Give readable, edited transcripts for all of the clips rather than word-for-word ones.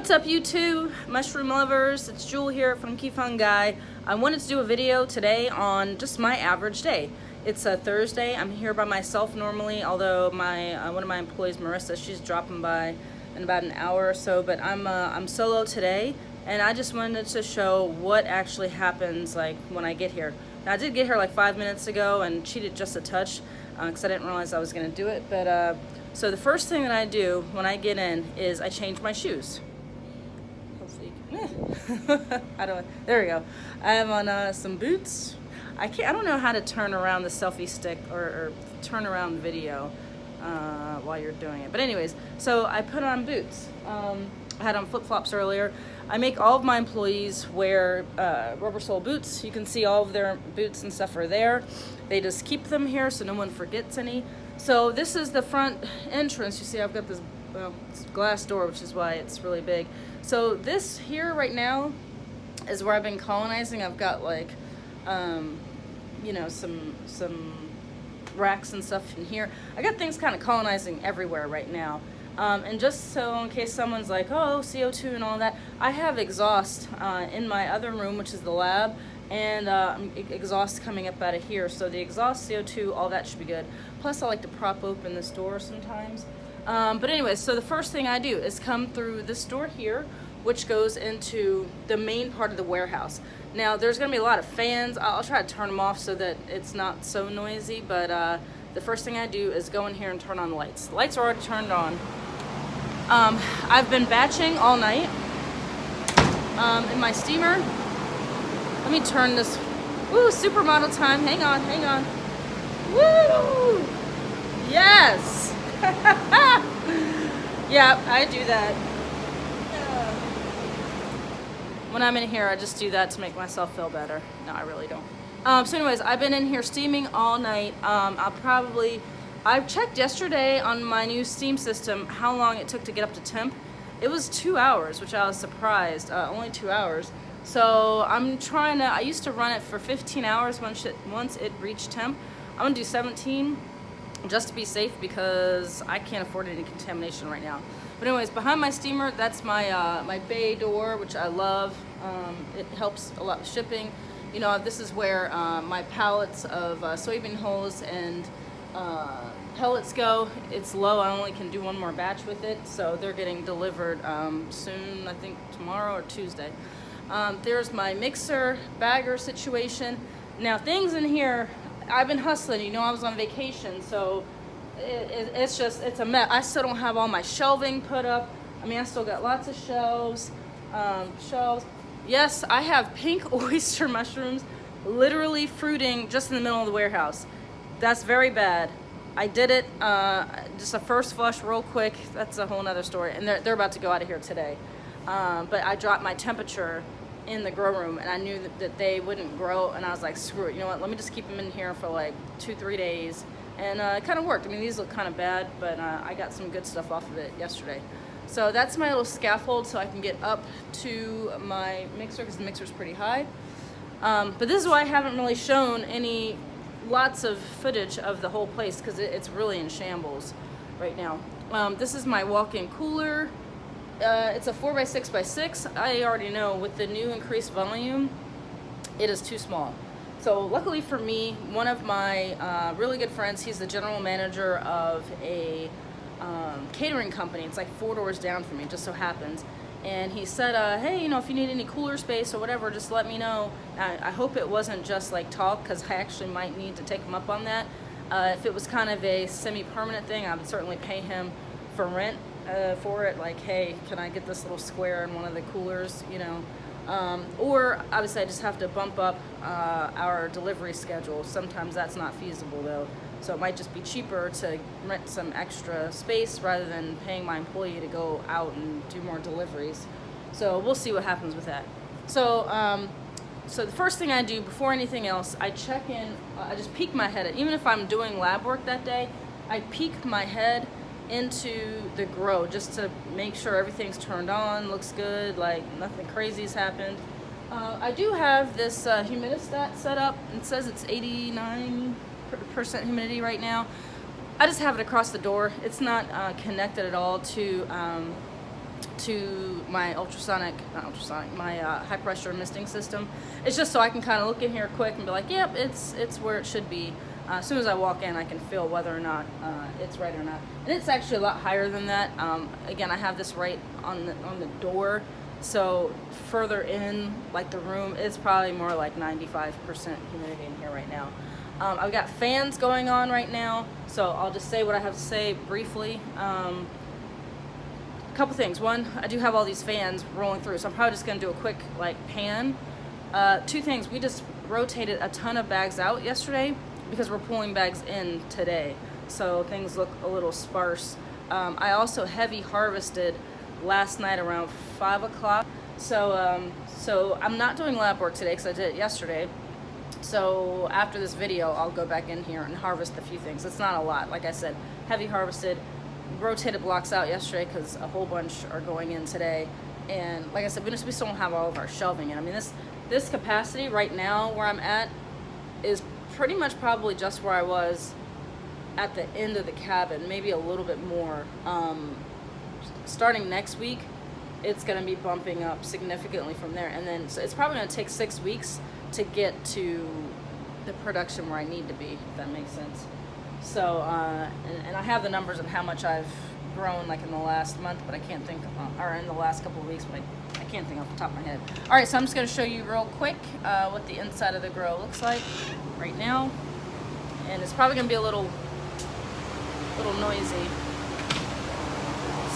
What's up, YouTube mushroom lovers? It's Jewel here at Funky Fungi. I wanted to do a video today on just my average day. It's a Thursday. I'm here by myself normally, although my one of my employees, Marissa, she's dropping by in about an hour or so. But I'm solo today, and I just wanted to show what actually happens like when I get here. Now, I did get here like 5 minutes ago and cheated just a touch because I didn't realize I was going to do it. But so the first thing that I do when I get in is I change my shoes. I don't. There we go. I have on some boots. I don't know how to turn around the selfie stick or turn around video while you're doing it. But anyways, so I put on boots. I had on flip-flops earlier. I make all of my employees wear rubber sole boots. You can see all of their boots and stuff are there. They just keep them here so no one forgets any. So this is the front entrance. You see I've got this it's glass door, which is why it's really big. So this here right now is where I've been colonizing. I've got like you know, some racks and stuff in here. I got things kind of colonizing everywhere right now. And just so in case someone's like, oh, CO2 and all that, I have exhaust in my other room, which is the lab, and exhaust coming up out of here. So the exhaust, CO2, all that should be good. Plus I like to prop open this door sometimes. But anyways, so the first thing I do is come through this door here, which goes into the main part of the warehouse. Now, there's going to be a lot of fans. I'll try to turn them off so that it's not so noisy, but the first thing I do is go in here and turn on the lights. The lights are already turned on. I've been batching all night in my steamer. Let me turn this. Woo, supermodel time. Hang on, hang on. Woo! Yes! Yeah, I do that. When I'm in here, I just do that to make myself feel better. No, I really don't. So anyways, I've been in here steaming all night. I checked yesterday on my new steam system how long it took to get up to temp. It was 2 hours, which I was surprised, only 2 hours. So I'm trying to, I used to run it for 15 hours once it reached temp. I'm gonna do 17 just to be safe because I can't afford any contamination right now. But anyways, behind my steamer, that's my my bay door, which I love. It helps a lot with shipping. You know, this is where my pallets of soybean hulls and pellets go. It's low. I only can do one more batch with it, so they're getting delivered soon. I think tomorrow or Tuesday. There's my mixer bagger situation. Now things in here, I've been hustling. You know, I was on vacation, so it's a mess. I still don't have all my shelving put up. I mean, I still got lots of shelves. Yes, I have pink oyster mushrooms literally fruiting just in the middle of the warehouse. That's very bad. I did it, just a first flush real quick. That's a whole nother story. And they're about to go out of here today. But I dropped my temperature in the grow room, and I knew that they wouldn't grow, and I was like, screw it, you know what, let me just keep them in here for like 2-3 days. And it kind of worked. I mean, these look kind of bad, but I got some good stuff off of it yesterday. So that's my little scaffold so I can get up to my mixer, because the mixer's pretty high. But this is why I haven't really shown lots of footage of the whole place, because it's really in shambles right now. This is my walk-in cooler. It's a 4x6x6. I already know with the new increased volume, it is too small. So luckily for me, one of my really good friends, he's the general manager of a catering company. It's like 4 doors down from me, just so happens. And he said, hey, you know, if you need any cooler space or whatever, just let me know. I hope it wasn't just like talk, because I actually might need to take him up on that. If it was kind of a semi-permanent thing, I would certainly pay him for rent for it. Like, hey, can I get this little square in one of the coolers, you know? Or obviously I just have to bump up our delivery schedule. Sometimes that's not feasible though. So it might just be cheaper to rent some extra space rather than paying my employee to go out and do more deliveries. So we'll see what happens with that. So so the first thing I do before anything else, I check in, I just peek my head in. Even if I'm doing lab work that day, I peek my head into the grow just to make sure everything's turned on, looks good, like nothing crazy's happened. I do have this humidistat set up. It says it's 89% humidity right now. I just have it across the door. It's not connected at all to to my my high pressure misting system. It's just so I can kind of look in here quick and be like, yep, it's where it should be. As soon as I walk in, I can feel whether or not it's right or not. And it's actually a lot higher than that. Again, I have this right on the door, so further in, like the room, it's probably more like 95% humidity in here right now. I've got fans going on right now, so I'll just say what I have to say briefly. A couple things. One, I do have all these fans rolling through, so I'm probably just going to do a quick like pan. Two things. We just rotated a ton of bags out yesterday because we're pulling bags in today, so things look a little sparse. I also heavy harvested last night around 5 o'clock, so I'm not doing lab work today because I did it yesterday. So after this video, I'll go back in here and harvest a few things. It's not a lot. Like I said, heavy harvested, rotated blocks out yesterday because a whole bunch are going in today. And like I said, we still don't have all of our shelving in. I mean, this capacity right now where I'm at is pretty much probably just where I was at the end of the cabin, maybe a little bit more. Starting next week, it's going to be bumping up significantly from there. And then so it's probably going to take 6 weeks to get to the production where I need to be, if that makes sense. So, and I have the numbers on how much I've grown like in the last month, but I can't think, or in the last couple of weeks, but I can't think off the top of my head. All right, so I'm just going to show you real quick what the inside of the grow looks like right now. And it's probably going to be a little noisy.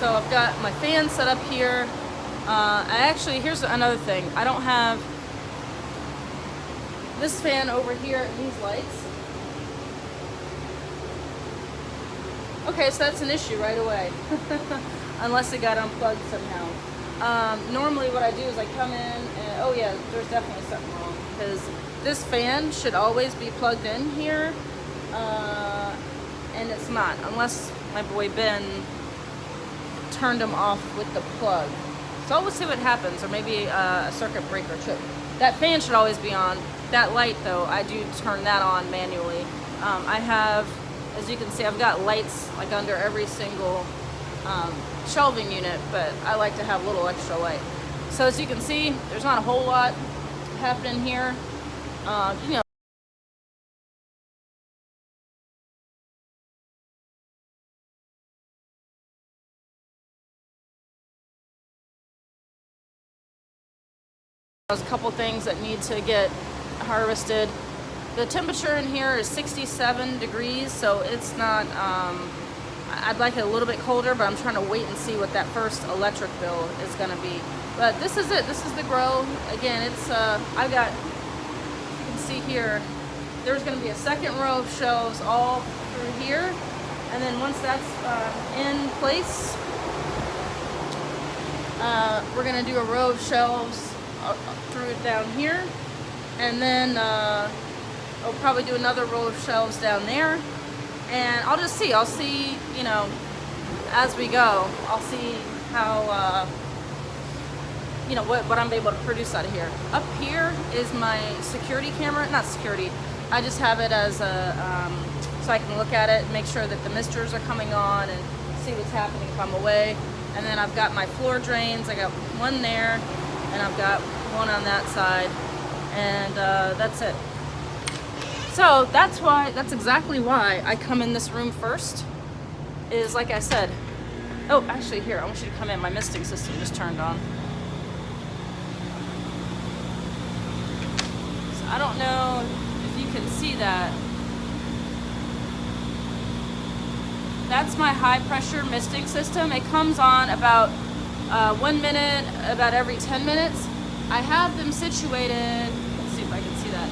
So I've got my fan set up here. Here's another thing. I don't have this fan over here and these lights. Okay, so that's an issue right away. Unless it got unplugged somehow. Normally what I do is I come in and, oh yeah, there's definitely something wrong. Because this fan should always be plugged in here. And it's not, unless my boy Ben turned them off with the plug. So we'll see what happens, or maybe a circuit breaker trip. That fan should always be on. That light though, I do turn that on manually. I have, as you can see, I've got lights like under every single shelving unit, but I like to have a little extra light. So as you can see, there's not a whole lot happening here. You know, there's a couple things that need to get harvested. The temperature in here is 67 degrees, so it's not, I'd like it a little bit colder, but I'm trying to wait and see what that first electric bill is going to be. But this is it. This is the grow. Again, it's, I've got, you can see here, there's going to be a second row of shelves all through here. And then once that's in place, we're going to do a row of shelves through down here, and then I'll probably do another row of shelves down there, and I'll see, you know, as we go, I'll see how, you know, what I'm able to produce out of here. Up here is my security camera, not security, I just have it as a, so I can look at it and make sure that the misters are coming on and see what's happening if I'm away. And then I've got my floor drains, I got one there, and I've got one on that side, and that's it. So that's exactly why I come in this room first, is like I said, oh, actually here, I want you to come in, my misting system just turned on. So I don't know if you can see that. That's my high pressure misting system. It comes on about 1 minute, about every 10 minutes. I have them situated, let's see if I can see that.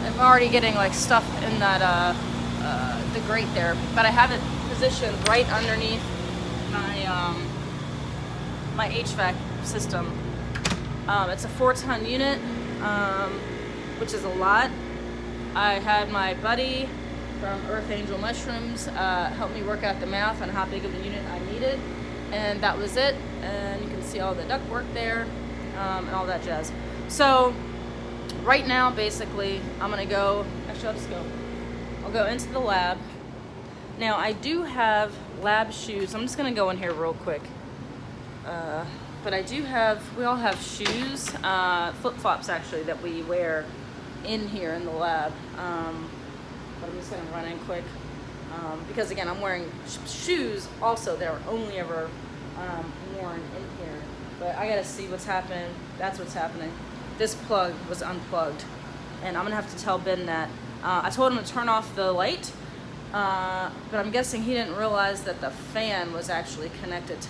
I'm already getting like stuff in that, the grate there, but I have it positioned right underneath my, my HVAC system. It's a 4-ton unit, which is a lot. I had my buddy from Earth Angel Mushrooms help me work out the math on how big of a unit I needed, and that was it. And you can see all the duct work there, and all that jazz. So right now, basically, I'm gonna go, actually I'll go into the lab, Now I do have lab shoes. I'm just gonna go in here real quick. But I do have, we all have shoes, flip-flops actually, that we wear in here in the lab. But I'm just gonna run in quick. Because again, I'm wearing shoes also that are only ever worn in here. But I gotta see what's happening. That's what's happening. This plug was unplugged. And I'm gonna have to tell Ben that. I told him to turn off the light, but I'm guessing he didn't realize that the fan was actually connected to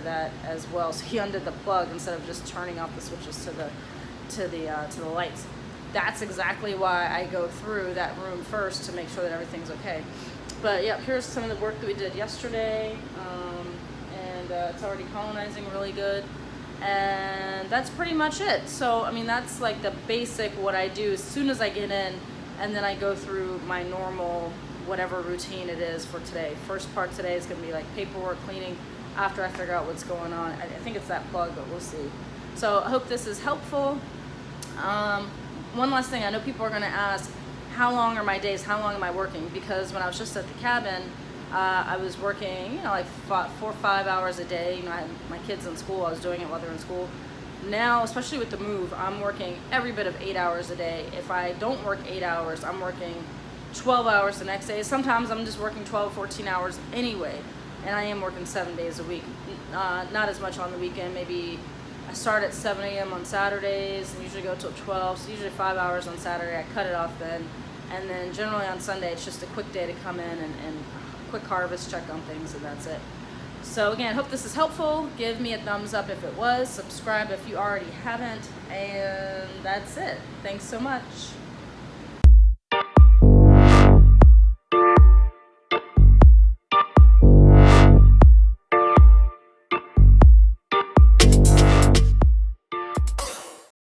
that as well. So he undid the plug instead of just turning off the switches to the lights. That's exactly why I go through that room first to make sure that everything's okay. But yeah, here's some of the work that we did yesterday, and it's already colonizing really good. And that's pretty much it. So I mean, that's like the basic what I do as soon as I get in, and then I go through my normal whatever routine it is for today. First part today is going to be like paperwork, cleaning, after I figure out what's going on. I think it's that plug, but we'll see. So I hope this is helpful. One last thing, I know people are going to ask, how long are my days? How long am I working? Because when I was just at the cabin, I was working, you know, like 4 or 5 hours a day. You know, I had my kids in school. I was doing it while they're in school. Now, especially with the move, I'm working every bit of 8 hours a day. If I don't work 8 hours, I'm working 12 hours the next day. Sometimes I'm just working 12, 14 hours anyway. And I am working 7 days a week. Not as much on the weekend. Maybe I start at 7 a.m. on Saturdays and usually go till 12. So usually 5 hours on Saturday. I cut it off then. And then generally on Sunday, it's just a quick day to come in and quick harvest, check on things, and that's it. So again, hope this is helpful. Give me a thumbs up if it was. Subscribe if you already haven't. And that's it. Thanks so much.